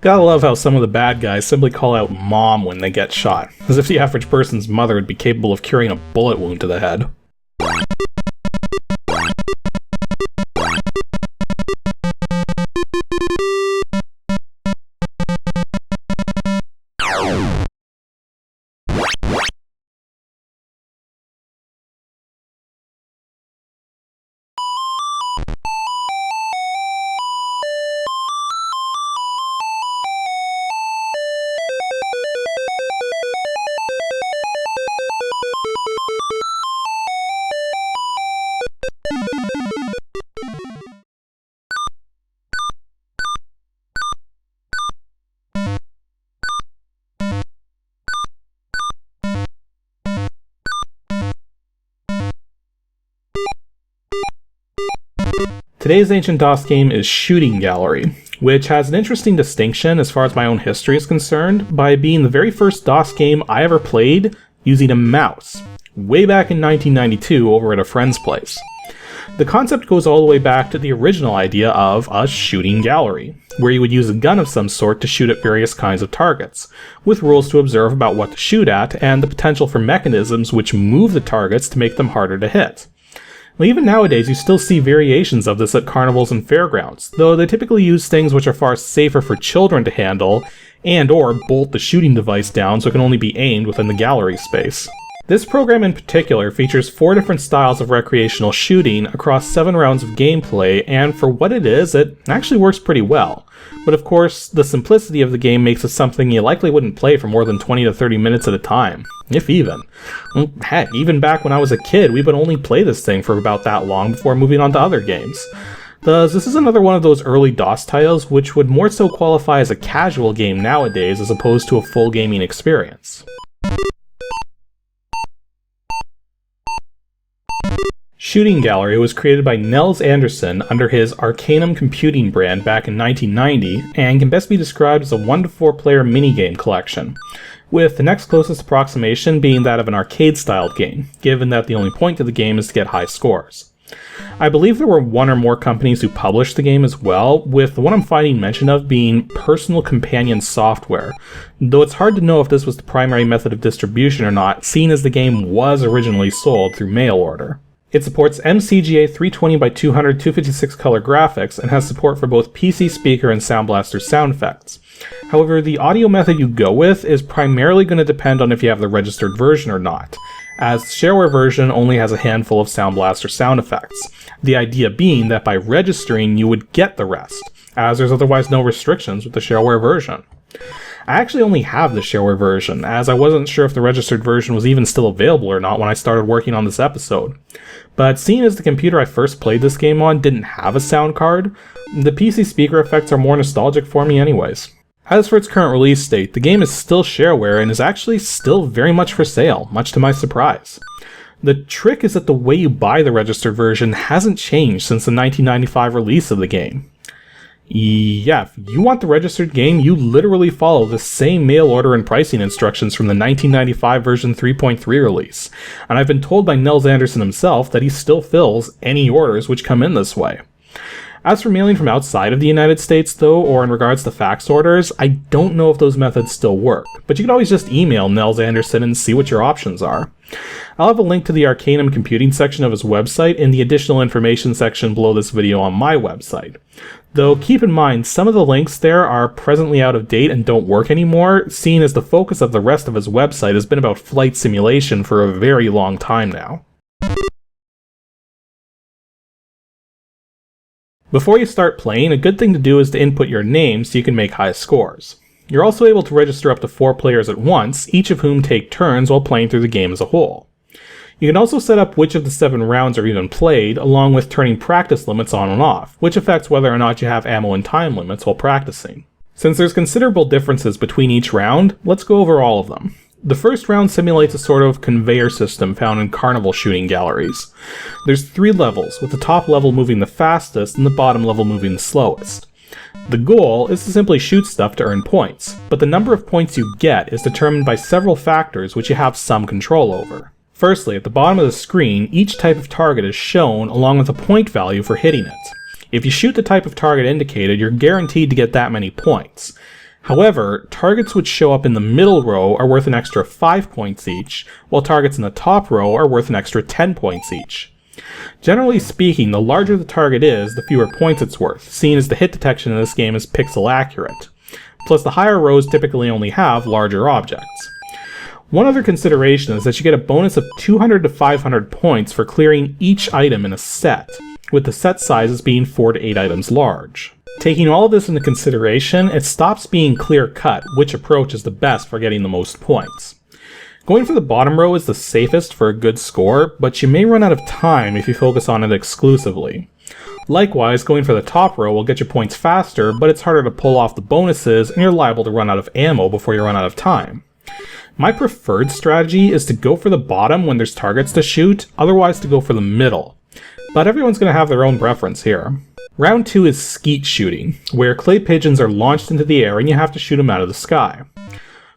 Gotta love how some of the bad guys simply call out Mom when they get shot, as if the average person's mother would be capable of curing a bullet wound to the head. Today's Ancient DOS game is Shooting Gallery, which has an interesting distinction as far as my own history is concerned by being the very first DOS game I ever played using a mouse, way back in 1992 over at a friend's place. The concept goes all the way back to the original idea of a shooting gallery, where you would use a gun of some sort to shoot at various kinds of targets, with rules to observe about what to shoot at and the potential for mechanisms which move the targets to make them harder to hit. Even nowadays, you still see variations of this at carnivals and fairgrounds, though they typically use things which are far safer for children to handle, and or bolt the shooting device down so it can only be aimed within the gallery space. This program in particular features 4 different styles of recreational shooting across 7 rounds of gameplay, and for what it is, it actually works pretty well. But of course, the simplicity of the game makes it something you likely wouldn't play for more than 20 to 30 minutes at a time, if even. Heck, even back when I was a kid, we would only play this thing for about that long before moving on to other games. Thus, this is another one of those early DOS titles which would more so qualify as a casual game nowadays as opposed to a full gaming experience. Shooting Gallery was created by Nels Anderson under his Arcanum Computing brand back in 1990, and can best be described as a 1 to 4 player minigame collection, with the next closest approximation being that of an arcade-styled game, given that the only point of the game is to get high scores. I believe there were 1 or more companies who published the game as well, with the one I'm finding mention of being Personal Companion Software, though it's hard to know if this was the primary method of distribution or not, seeing as the game was originally sold through mail order. It supports MCGA 320x200 256 color graphics and has support for both PC speaker and Sound Blaster sound effects. However, the audio method you go with is primarily going to depend on if you have the registered version or not, as the shareware version only has a handful of Sound Blaster sound effects, the idea being that by registering you would get the rest, as there's otherwise no restrictions with the shareware version. I actually only have the shareware version, as I wasn't sure if the registered version was even still available or not when I started working on this episode. But seeing as the computer I first played this game on didn't have a sound card, the PC speaker effects are more nostalgic for me anyways. As for its current release date, the game is still shareware and is actually still very much for sale, much to my surprise. The trick is that the way you buy the registered version hasn't changed since the 1995 release of the game. Yeah, if you want the registered game, you literally follow the same mail order and pricing instructions from the 1995 version 3.3 release, and I've been told by Nels Anderson himself that he still fills any orders which come in this way. As for mailing from outside of the United States though, or in regards to fax orders, I don't know if those methods still work, but you can always just email Nels Anderson and see what your options are. I'll have a link to the Arcanum Computing section of his website in the additional information section below this video on my website. Though keep in mind, some of the links there are presently out of date and don't work anymore, seeing as the focus of the rest of his website has been about flight simulation for a very long time now. Before you start playing, a good thing to do is to input your name so you can make high scores. You're also able to register up to 4 players at once, each of whom take turns while playing through the game as a whole. You can also set up which of the 7 rounds are even played, along with turning practice limits on and off, which affects whether or not you have ammo and time limits while practicing. Since there's considerable differences between each round, let's go over all of them. The first round simulates a sort of conveyor system found in carnival shooting galleries. There's 3 levels, with the top level moving the fastest and the bottom level moving the slowest. The goal is to simply shoot stuff to earn points, but the number of points you get is determined by several factors which you have some control over. Firstly, at the bottom of the screen, each type of target is shown along with a point value for hitting it. If you shoot the type of target indicated, you're guaranteed to get that many points. However, targets which show up in the middle row are worth an extra 5 points each, while targets in the top row are worth an extra 10 points each. Generally speaking, the larger the target is, the fewer points it's worth, seeing as the hit detection in this game is pixel accurate. Plus, the higher rows typically only have larger objects. One other consideration is that you get a bonus of 200 to 500 points for clearing each item in a set, with the set sizes being 4 to 8 items large. Taking all of this into consideration, it stops being clear-cut which approach is the best for getting the most points. Going for the bottom row is the safest for a good score, but you may run out of time if you focus on it exclusively. Likewise, going for the top row will get you points faster, but it's harder to pull off the bonuses and you're liable to run out of ammo before you run out of time. My preferred strategy is to go for the bottom when there's targets to shoot, otherwise to go for the middle. But everyone's going to have their own preference here. Round 2 is skeet shooting, where clay pigeons are launched into the air and you have to shoot them out of the sky.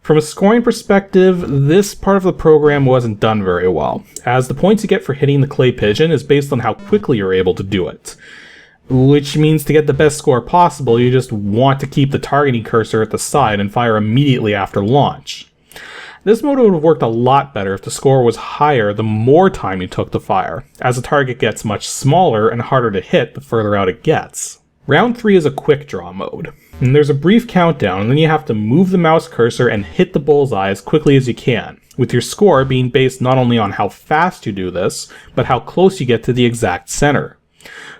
From a scoring perspective, this part of the program wasn't done very well, as the points you get for hitting the clay pigeon is based on how quickly you're able to do it. Which means to get the best score possible, you just want to keep the targeting cursor at the side and fire immediately after launch. This mode would have worked a lot better if the score was higher the more time you took to fire, as the target gets much smaller and harder to hit the further out it gets. Round 3 is a quick draw mode, and there's a brief countdown and then you have to move the mouse cursor and hit the bullseye as quickly as you can, with your score being based not only on how fast you do this, but how close you get to the exact center.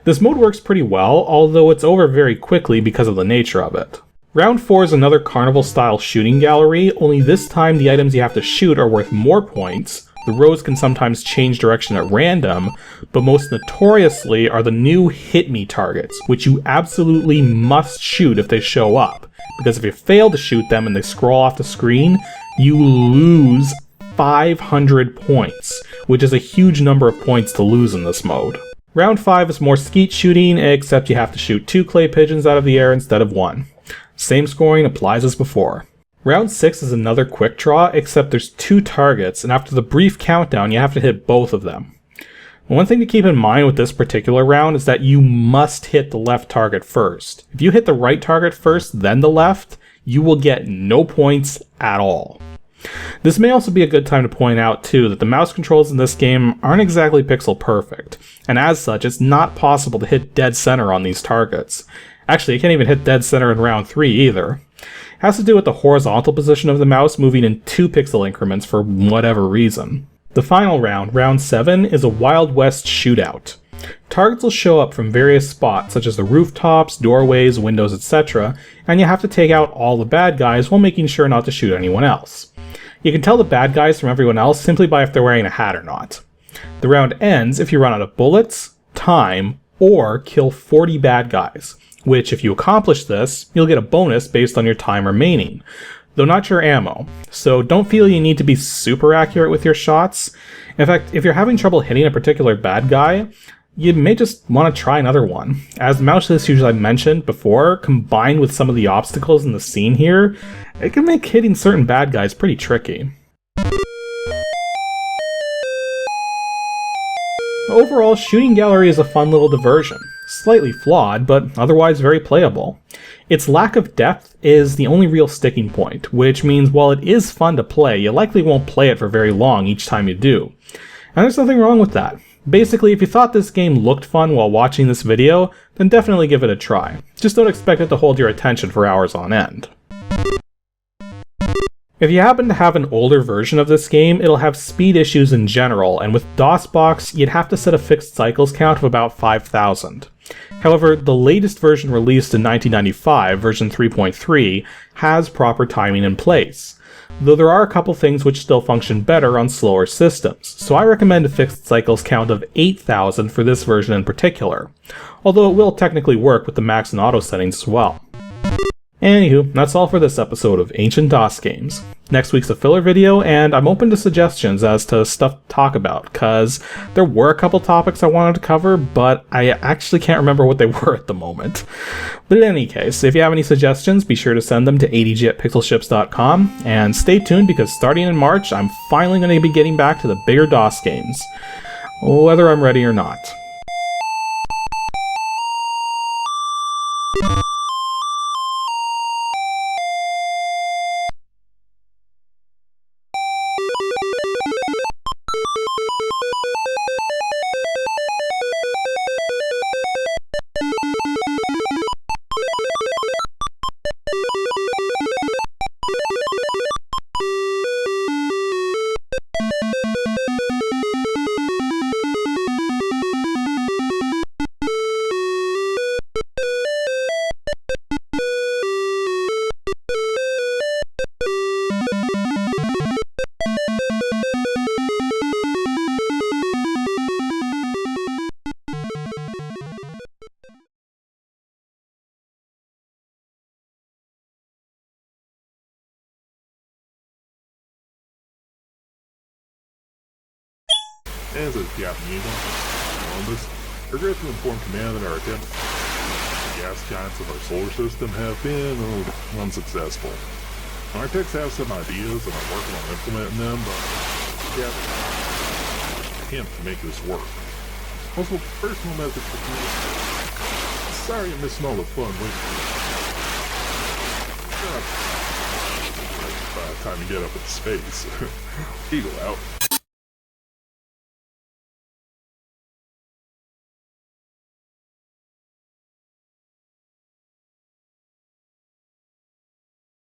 This mode works pretty well, although it's over very quickly because of the nature of it. Round 4 is another carnival-style shooting gallery, only this time the items you have to shoot are worth more points. The rows can sometimes change direction at random, but most notoriously are the new hit me targets, which you absolutely must shoot if they show up, because if you fail to shoot them and they scroll off the screen, you lose 500 points, which is a huge number of points to lose in this mode. Round 5 is more skeet shooting, except you have to shoot 2 clay pigeons out of the air instead of 1. Same scoring applies as before. Round 6 is another quick draw, except there's 2 targets, and after the brief countdown you have to hit both of them. One thing to keep in mind with this particular round is that you must hit the left target first. If you hit the right target first, then the left, you will get no points at all. This may also be a good time to point out too that the mouse controls in this game aren't exactly pixel perfect, and as such it's not possible to hit dead center on these targets. Actually, you can't even hit dead center in round 3 either. It has to do with the horizontal position of the mouse moving in 2 pixel increments for whatever reason. The final round, round 7, is a Wild West shootout. Targets will show up from various spots such as the rooftops, doorways, windows, etc., and you have to take out all the bad guys while making sure not to shoot anyone else. You can tell the bad guys from everyone else simply by if they're wearing a hat or not. The round ends if you run out of bullets, time, or kill 40 bad guys, which if you accomplish this, you'll get a bonus based on your time remaining, though not your ammo, so don't feel you need to be super accurate with your shots. In fact, if you're having trouble hitting a particular bad guy, you may just want to try another one. As the mouse issues I mentioned before, combined with some of the obstacles in the scene here, it can make hitting certain bad guys pretty tricky. Overall, Shooting Gallery is a fun little diversion. Slightly flawed, but otherwise very playable. Its lack of depth is the only real sticking point, which means while it is fun to play, you likely won't play it for very long each time you do. And there's nothing wrong with that. Basically, if you thought this game looked fun while watching this video, then definitely give it a try. Just don't expect it to hold your attention for hours on end. If you happen to have an older version of this game, it'll have speed issues in general, and with DOSBox, you'd have to set a fixed cycles count of about 5,000. However, the latest version released in 1995, version 3.3, has proper timing in place, though there are a couple things which still function better on slower systems, so I recommend a fixed cycles count of 8,000 for this version in particular, although it will technically work with the max and auto settings as well. Anywho, that's all for this episode of Ancient DOS Games. Next week's a filler video, and I'm open to suggestions as to stuff to talk about, cause there were a couple topics I wanted to cover, but I actually can't remember what they were at the moment. But in any case, if you have any suggestions, be sure to send them to adg@pixelships.com, and stay tuned because starting in March, I'm finally going to be getting back to the bigger DOS games, whether I'm ready or not. As a Japanese Columbus, regret to inform Command that our attempts the gas giants of our solar system have been unsuccessful. Our techs have some ideas and are working on implementing them, but yeah, attempt to make this work. Also, personal message for you. Sorry I'm missing all the fun with time to get up in space. Eagle out.